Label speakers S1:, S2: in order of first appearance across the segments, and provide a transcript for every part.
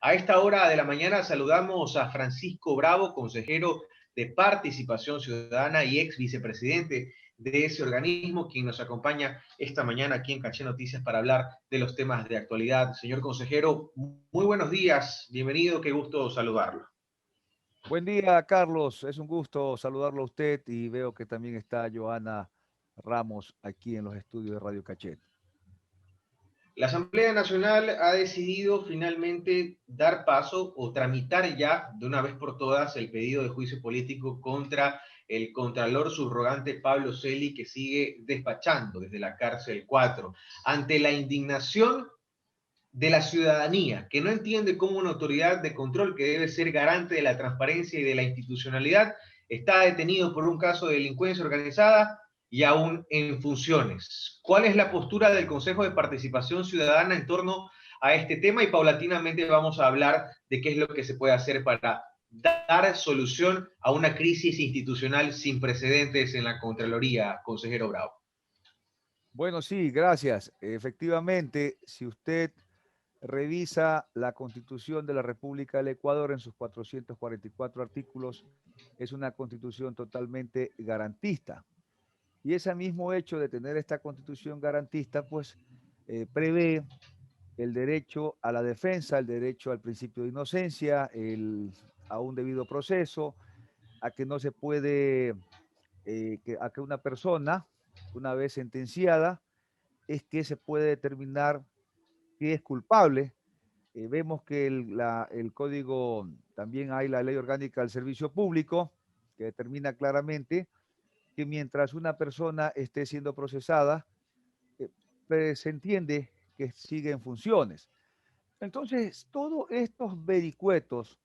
S1: A esta hora de la mañana saludamos a Francisco Bravo, consejero de Participación Ciudadana y ex vicepresidente de ese organismo, quien nos acompaña esta mañana aquí en Caché Noticias para hablar de los temas de actualidad. Señor consejero, muy buenos días, bienvenido, qué gusto saludarlo.
S2: Buen día, Carlos. Es un gusto saludarlo a usted y veo que también está Joana Ramos aquí en los estudios de Radio Cachet.
S1: La Asamblea Nacional ha decidido finalmente dar paso o tramitar ya de una vez por todas el pedido de juicio político contra el contralor subrogante Pablo Celi, que sigue despachando desde la cárcel 4 ante la indignación de la ciudadanía, que no entiende cómo una autoridad de control que debe ser garante de la transparencia y de la institucionalidad está detenido por un caso de delincuencia organizada y aún en funciones. ¿Cuál es la postura del Consejo de Participación Ciudadana en torno a este tema? Y paulatinamente vamos a hablar de qué es lo que se puede hacer para dar solución a una crisis institucional sin precedentes en la Contraloría, consejero Bravo.
S2: Bueno, sí, gracias. Efectivamente, si usted revisa la Constitución de la República del Ecuador en sus 444 artículos, es una constitución totalmente garantista. Y ese mismo hecho de tener esta constitución garantista, pues prevé el derecho a la defensa, el derecho al principio de inocencia, a un debido proceso, a que no se puede, a que una persona, una vez sentenciada, es que se puede determinar que es culpable. Vemos que el código, también hay la ley orgánica del servicio público, que determina claramente que mientras una persona esté siendo procesada, se entiende que sigue en funciones. Entonces, todos estos vericuetos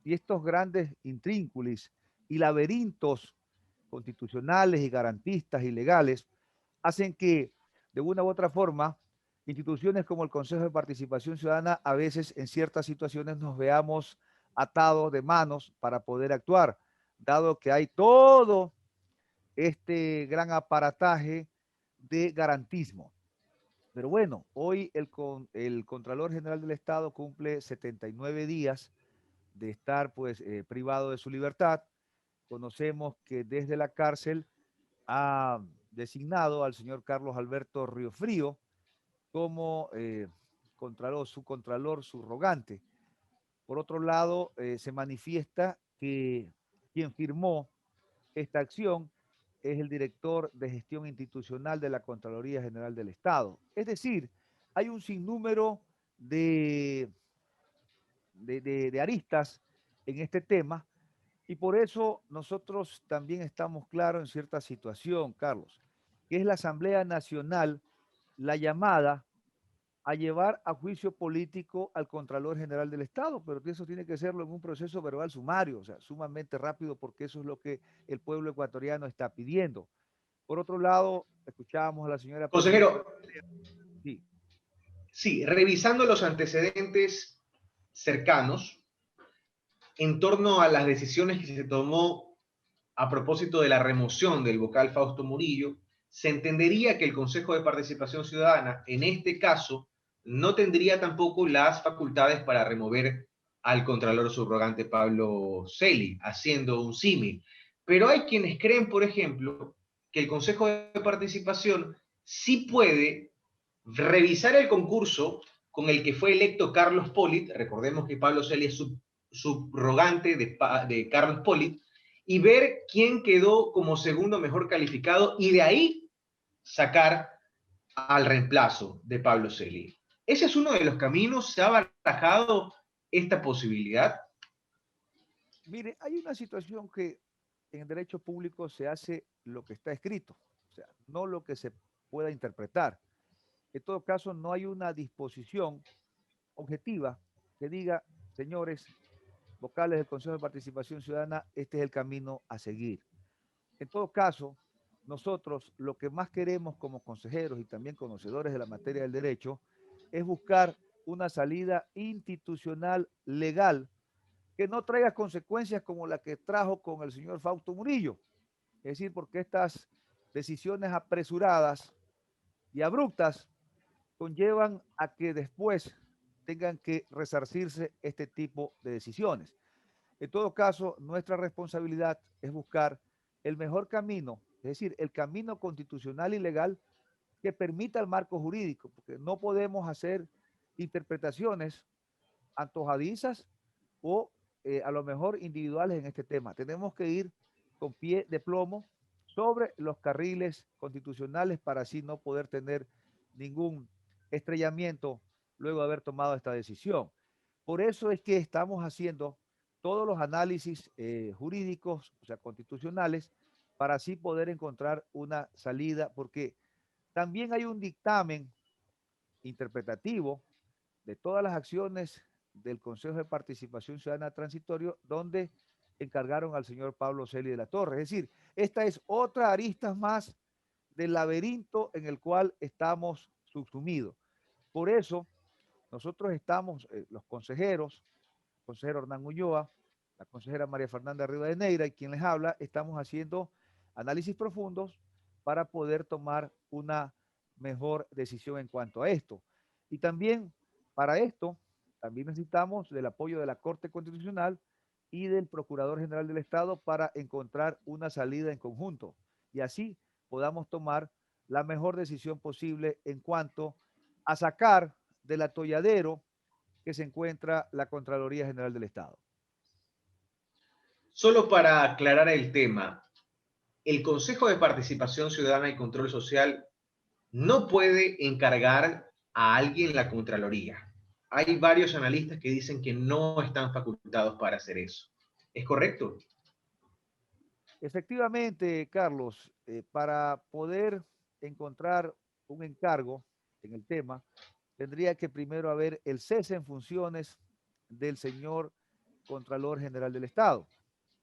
S2: y estos grandes intrínculis y laberintos constitucionales y garantistas y legales hacen que, de una u otra forma, instituciones como el Consejo de Participación Ciudadana a veces en ciertas situaciones nos veamos atados de manos para poder actuar, dado que hay todo este gran aparataje de garantismo. Pero bueno, hoy el Contralor General del Estado cumple 79 días de estar pues privado de su libertad. Conocemos que desde la cárcel ha designado al señor Carlos Alberto Riofrío como su contralor subrogante. Por otro lado, se manifiesta que quien firmó esta acción es el director de gestión institucional de la Contraloría General del Estado. Es decir, hay un sinnúmero de, de aristas en este tema y por eso nosotros también estamos claros en cierta situación, Carlos, que es la Asamblea Nacional la llamada a llevar a juicio político al Contralor General del Estado, pero que eso tiene que serlo en un proceso verbal sumario, o sea, sumamente rápido, porque eso es lo que el pueblo ecuatoriano está pidiendo. Por otro lado, escuchábamos a la señora
S1: Consejero,
S2: presidenta. Sí,
S1: sí, revisando los antecedentes cercanos en torno a las decisiones que se tomó a propósito de la remoción del vocal Fausto Murillo, se entendería que el Consejo de Participación Ciudadana, en este caso, no tendría tampoco las facultades para remover al Contralor Subrogante Pablo Celi, haciendo un símil. Pero hay quienes creen, por ejemplo, que el Consejo de Participación sí puede revisar el concurso con el que fue electo Carlos Polit, recordemos que Pablo Celi es subrogante de Carlos Polit, y ver quién quedó como segundo mejor calificado y de ahí sacar al reemplazo de Pablo Celi. Ese es uno de los caminos, se ha barajado esta posibilidad.
S2: mire, hay una situación que en el derecho público se hace lo que está escrito, o sea, no lo que se pueda interpretar. En todo caso, no hay una disposición objetiva que diga, señores, vocales del Consejo de Participación Ciudadana, este es el camino a seguir. En todo caso, nosotros lo que más queremos como consejeros y también conocedores de la materia del derecho es buscar una salida institucional legal que no traiga consecuencias como la que trajo con el señor Fausto Murillo. Es decir, porque estas decisiones apresuradas y abruptas conllevan a que después tengan que resarcirse este tipo de decisiones. En todo caso, nuestra responsabilidad es buscar el mejor camino, es decir, el camino constitucional y legal que permita el marco jurídico, porque no podemos hacer interpretaciones antojadizas o a lo mejor individuales en este tema. Tenemos que ir con pie de plomo sobre los carriles constitucionales para así no poder tener ningún estrellamiento luego de haber tomado esta decisión. Por eso es que estamos haciendo todos los análisis jurídicos, o sea, constitucionales, para así poder encontrar una salida, porque también hay un dictamen interpretativo de todas las acciones del Consejo de Participación Ciudadana Transitorio, donde encargaron al señor Pablo Celi de la Torre. Es decir, esta es otra arista más del laberinto en el cual estamos subsumidos. Por eso, nosotros estamos, los consejeros, el consejero Hernán Ulloa, la consejera María Fernanda Rivadeneira y quien les habla, estamos haciendo análisis profundos para poder tomar una mejor decisión en cuanto a esto. Y también para esto, también necesitamos del apoyo de la Corte Constitucional y del Procurador General del Estado para encontrar una salida en conjunto y así podamos tomar la mejor decisión posible en cuanto a sacar del atolladero que se encuentra la Contraloría General del Estado.
S1: Solo para aclarar el tema, el Consejo de Participación Ciudadana y Control Social no puede encargar a alguien la Contraloría. Hay varios analistas que dicen que no están facultados para hacer eso. ¿Es correcto?
S2: Efectivamente, Carlos, para poder encontrar un encargo en el tema, tendría que primero haber el cese en funciones del señor Contralor General del Estado.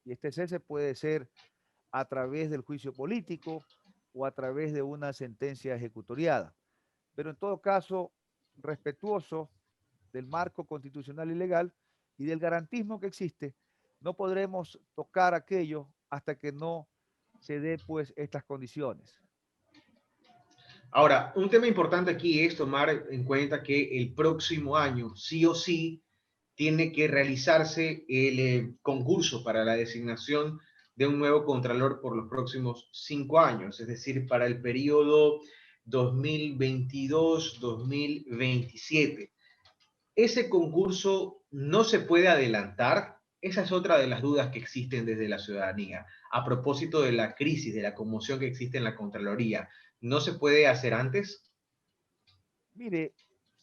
S2: Y este cese puede ser a través del juicio político o a través de una sentencia ejecutoriada. Pero en todo caso, respetuoso del marco constitucional y legal y del garantismo que existe, no podremos tocar aquello hasta que no se dé pues estas condiciones.
S1: Ahora, un tema importante aquí es tomar en cuenta que el próximo año, sí o sí, tiene que realizarse el concurso para la designación de un nuevo contralor por los próximos 5 años, es decir, para el periodo 2022-2027. Ese concurso no se puede adelantar. Esa es otra de las dudas que existen desde la ciudadanía. A propósito de la crisis, de la conmoción que existe en la Contraloría, ¿no se puede hacer antes?
S2: Mire,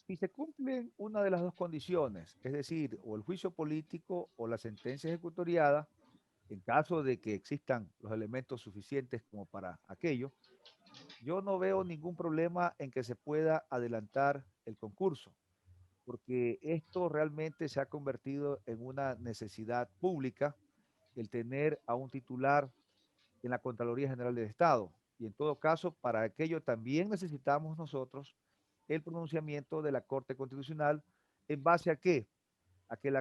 S2: si se cumplen una de las dos condiciones, es decir, o el juicio político o la sentencia ejecutoriada, en caso de que existan los elementos suficientes como para aquello, yo no veo ningún problema en que se pueda adelantar el concurso, porque esto realmente se ha convertido en una necesidad pública, el tener a un titular en la Contraloría General del Estado. Y en todo caso, para aquello también necesitamos nosotros el pronunciamiento de la Corte Constitucional en base a qué? A que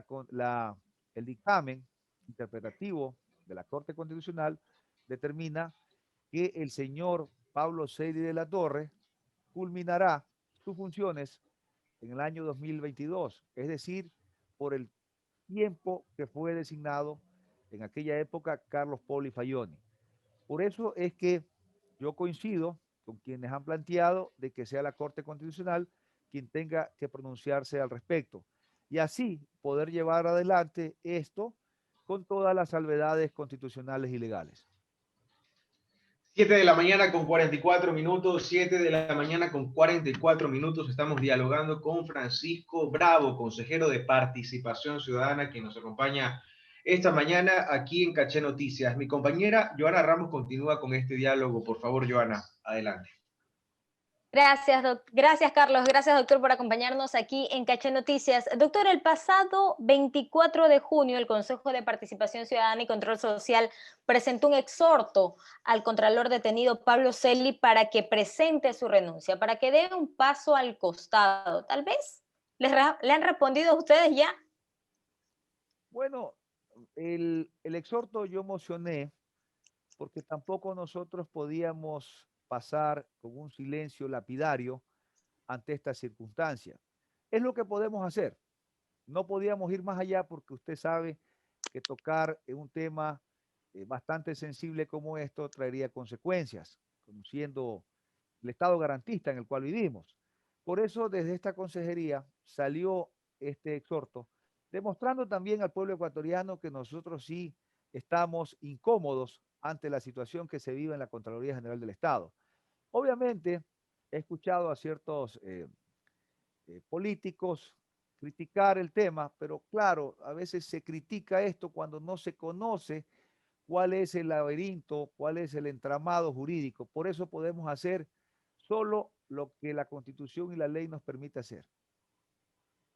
S2: el dictamen interpretativo de la Corte Constitucional determina que el señor Pablo Seydi de la Torre culminará sus funciones en el año 2022, es decir, por el tiempo que fue designado en aquella época Carlos Poli Fayoni. Por eso es que yo coincido con quienes han planteado de que sea la Corte Constitucional quien tenga que pronunciarse al respecto y así poder llevar adelante esto con todas las salvedades constitucionales y legales.
S1: 7 de la mañana con 44 minutos, 7 de la mañana con 44 minutos. Estamos dialogando con Francisco Bravo, consejero de Participación Ciudadana, que nos acompaña esta mañana aquí en Caché Noticias. Mi compañera Joana Ramos continúa con este diálogo. Por favor, Joana, adelante.
S3: Gracias, Carlos. Gracias, doctor, por acompañarnos aquí en Caché Noticias. Doctor, el pasado 24 de junio, el Consejo de Participación Ciudadana y Control Social presentó un exhorto al contralor detenido Pablo Celi para que presente su renuncia, para que dé un paso al costado. Tal vez le han respondido a ustedes ya.
S2: Bueno, el exhorto yo mocioné porque tampoco nosotros podíamos pasar con un silencio lapidario ante esta circunstancia. Es lo que podemos hacer. No podíamos ir más allá porque usted sabe que tocar en un tema bastante sensible como esto traería consecuencias, conociendo el estado garantista en el cual vivimos. Por eso, desde esta consejería salió este exhorto, demostrando también al pueblo ecuatoriano que nosotros sí estamos incómodos ante la situación que se vive en la Contraloría General del Estado. Obviamente, he escuchado a ciertos políticos criticar el tema, pero claro, a veces se critica esto cuando no se conoce cuál es el laberinto, cuál es el entramado jurídico. Por eso podemos hacer solo lo que la Constitución y la ley nos permite hacer.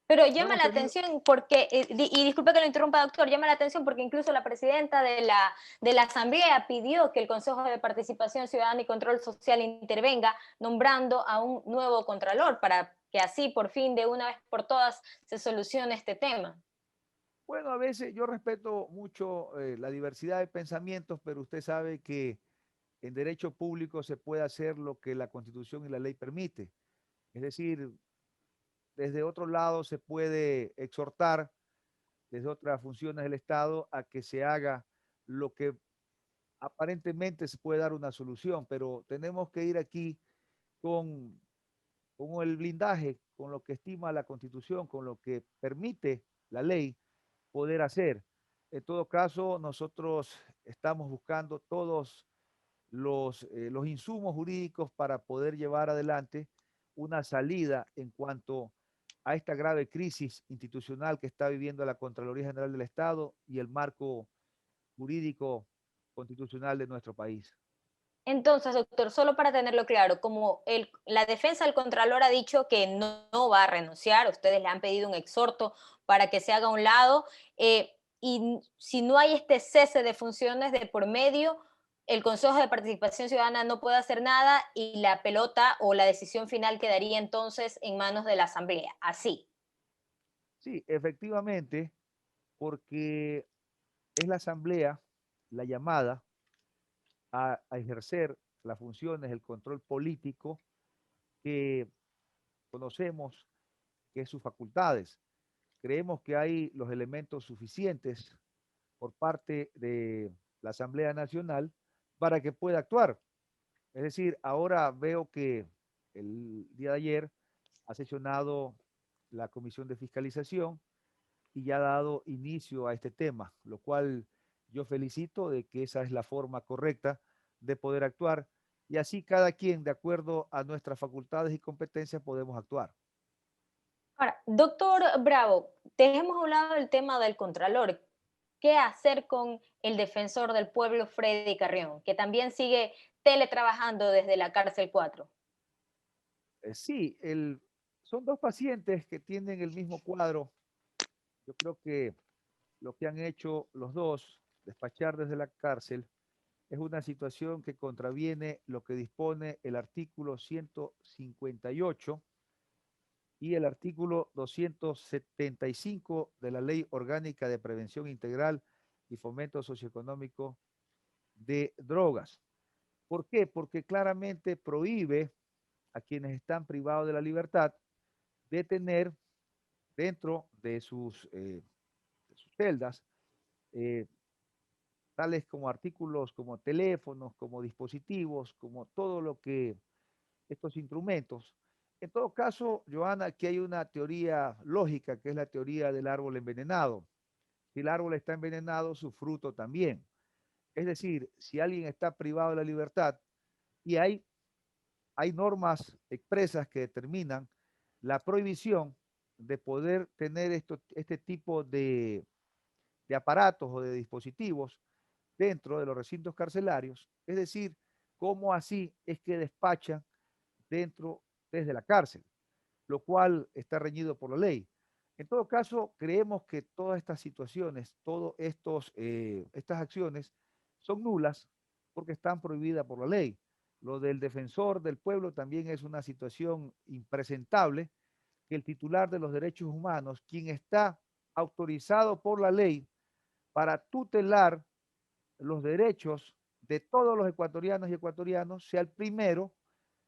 S3: Pero
S2: No
S3: llama
S2: hemos
S3: la
S2: tenido,
S3: atención porque, y disculpe que lo interrumpa, doctor, llama la atención porque incluso la presidenta de la Asamblea pidió que el Consejo de Participación Ciudadana y Control Social intervenga nombrando a un nuevo contralor para que así por fin de una vez por todas se solucione este tema.
S2: bueno, a veces yo respeto mucho la diversidad de pensamientos, pero usted sabe que en derecho público se puede hacer lo que la Constitución y la ley permite. Es decir, desde otro lado se puede exhortar desde otras funciones del Estado a que se haga lo que aparentemente se puede dar una solución, pero tenemos que ir aquí con, con el blindaje, con lo que estima la Constitución, con lo que permite la ley poder hacer. En todo caso, nosotros estamos buscando todos los insumos jurídicos para poder llevar adelante una salida en cuanto a esta grave crisis institucional que está viviendo la Contraloría General del Estado y el marco jurídico constitucional de nuestro país.
S3: Entonces, doctor, solo para tenerlo claro, como la defensa del Contralor ha dicho que no va a renunciar, ustedes le han pedido un exhorto para que se haga a un lado, y si no hay este cese de funciones de por medio, el Consejo de Participación Ciudadana no puede hacer nada y la pelota o la decisión final quedaría entonces en manos de la Asamblea. Así.
S2: Sí, efectivamente, porque es la Asamblea la llamada a ejercer las funciones, el control político que conocemos que es sus facultades. Creemos que hay los elementos suficientes por parte de la Asamblea Nacional para que pueda actuar. Es decir, ahora veo que el día de ayer ha sesionado la Comisión de Fiscalización y ya ha dado inicio a este tema, lo cual yo felicito de que esa es la forma correcta de poder actuar y así cada quien, de acuerdo a nuestras facultades y competencias, podemos actuar.
S3: Ahora, doctor Bravo, te hemos hablado del tema del Contralor. ¿Qué hacer con el defensor del pueblo, Freddy Carrión, que también sigue teletrabajando desde la cárcel 4?
S2: Sí, son dos pacientes que tienen el mismo cuadro. Yo creo que lo que han hecho los dos, despachar desde la cárcel, es una situación que contraviene lo que dispone el artículo 158 y el artículo 275 de la Ley Orgánica de Prevención Integral y Fomento Socioeconómico de Drogas. ¿Por qué? Porque claramente prohíbe a quienes están privados de la libertad de tener dentro de sus celdas eh, tales como artículos como teléfonos, como dispositivos, como todo lo que estos instrumentos. En todo caso, Joana, aquí hay una teoría lógica, que es la teoría del árbol envenenado. Si el árbol está envenenado, su fruto también. Es decir, si alguien está privado de la libertad y hay normas expresas que determinan la prohibición de poder tener este tipo de aparatos o de dispositivos dentro de los recintos carcelarios, es decir, cómo así es que despachan dentro desde la cárcel, lo cual está reñido por la ley. En todo caso, creemos que todas estas situaciones, todas estas acciones son nulas porque están prohibidas por la ley. Lo del defensor del pueblo también es una situación impresentable que el titular de los derechos humanos, quien está autorizado por la ley para tutelar los derechos de todos los ecuatorianos y ecuatorianos, sea el primero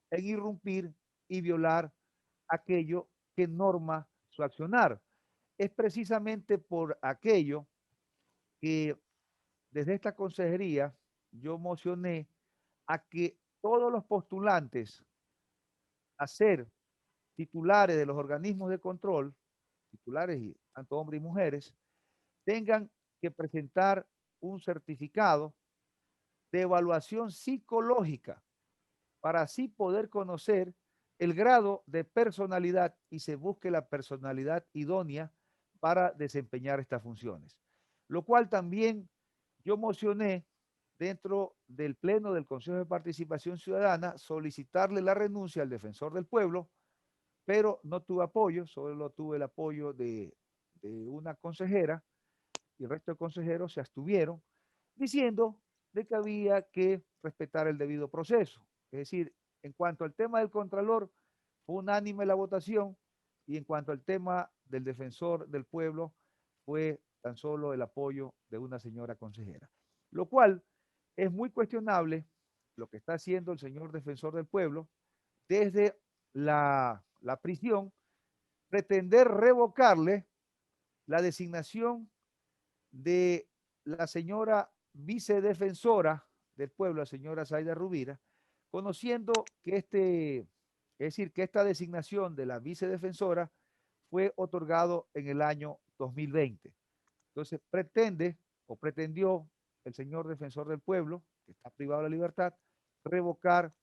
S2: en irrumpir y violar aquello que norma su accionar. Es precisamente por aquello que desde esta consejería yo mocioné a que todos los postulantes a ser titulares de los organismos de control, titulares y tanto hombres y mujeres, tengan que presentar un certificado de evaluación psicológica para así poder conocer el grado de personalidad y se busque la personalidad idónea para desempeñar estas funciones. Lo cual también yo mocioné dentro del Pleno del Consejo de Participación Ciudadana solicitarle la renuncia al defensor del pueblo, pero no tuve apoyo, solo tuve el apoyo de una consejera y el resto de consejeros se abstuvieron diciendo de que había que respetar el debido proceso. Es decir, en cuanto al tema del contralor, fue unánime la votación y en cuanto al tema del defensor del pueblo, fue tan solo el apoyo de una señora consejera. Lo cual es muy cuestionable lo que está haciendo el señor defensor del pueblo desde la prisión, pretender revocarle la designación de la señora vicedefensora del pueblo, la señora Zaida Rubira, conociendo que que esta designación de la vicedefensora fue otorgado en el año 2020. Entonces pretendió el señor defensor del pueblo, que está privado de la libertad, revocar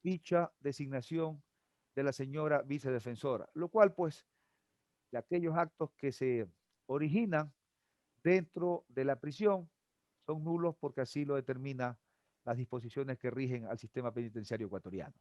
S2: dicha designación de la señora vicedefensora, lo cual pues de aquellos actos que se originan dentro de la prisión son nulos porque así lo determina las disposiciones que rigen al sistema penitenciario ecuatoriano.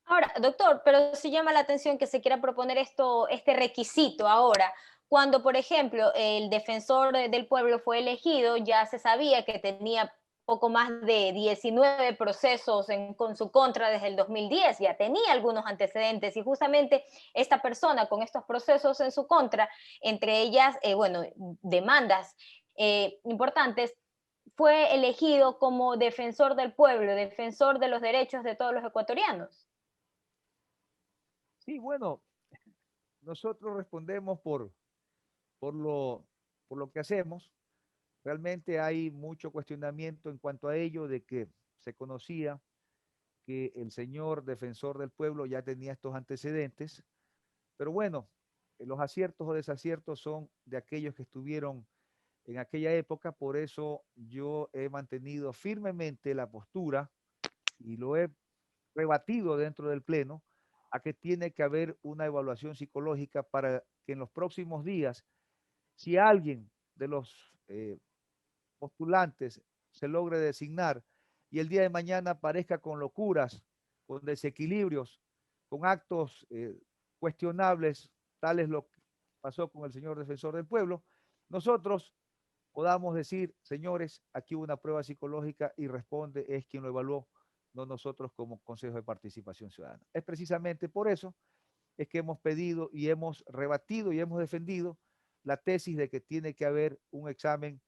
S3: Ahora, doctor, pero sí llama la atención que se quiera proponer este requisito ahora, cuando, por ejemplo, el defensor del pueblo fue elegido, ya se sabía que tenía poco más de 19 procesos con su contra desde el 2010, ya tenía algunos antecedentes y justamente esta persona con estos procesos en su contra, entre ellas, demandas importantes, fue elegido como defensor del pueblo, defensor de los derechos de todos los ecuatorianos.
S2: Sí, bueno, nosotros respondemos por lo que hacemos. Realmente hay mucho cuestionamiento en cuanto a ello, de que se conocía que el señor defensor del pueblo ya tenía estos antecedentes, pero bueno, los aciertos o desaciertos son de aquellos que estuvieron en aquella época, por eso yo he mantenido firmemente la postura y lo he rebatido dentro del Pleno, a que tiene que haber una evaluación psicológica para que en los próximos días, si alguien de los postulantes se logre designar y el día de mañana aparezca con locuras, con desequilibrios, con actos cuestionables, tales lo que pasó con el señor defensor del pueblo, nosotros podamos decir, señores, aquí hubo una prueba psicológica y responde es quien lo evaluó, no nosotros como Consejo de Participación Ciudadana. Es precisamente por eso es que hemos pedido y hemos rebatido y hemos defendido la tesis de que tiene que haber un examen,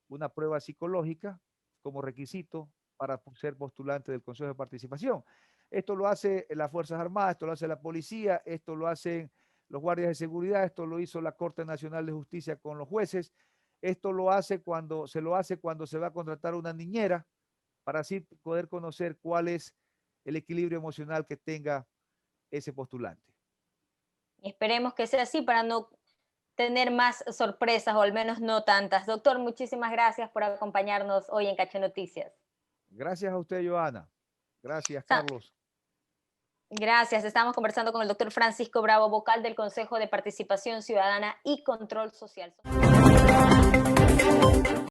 S2: una prueba psicológica como requisito para ser postulante del Consejo de Participación. Esto lo hace las Fuerzas Armadas, esto lo hace la policía, esto lo hacen los guardias de seguridad, esto lo hizo la Corte Nacional de Justicia con los jueces, esto lo hace cuando se va a contratar una niñera, para así poder conocer cuál es el equilibrio emocional que tenga ese postulante.
S3: Esperemos que sea así para no tener más sorpresas o al menos no tantas. Doctor, muchísimas gracias por acompañarnos hoy en Caché Noticias.
S2: Gracias a usted, Joana. Gracias, Carlos.
S3: Gracias. Estamos conversando con el doctor Francisco Bravo, vocal del Consejo de Participación Ciudadana y Control Social.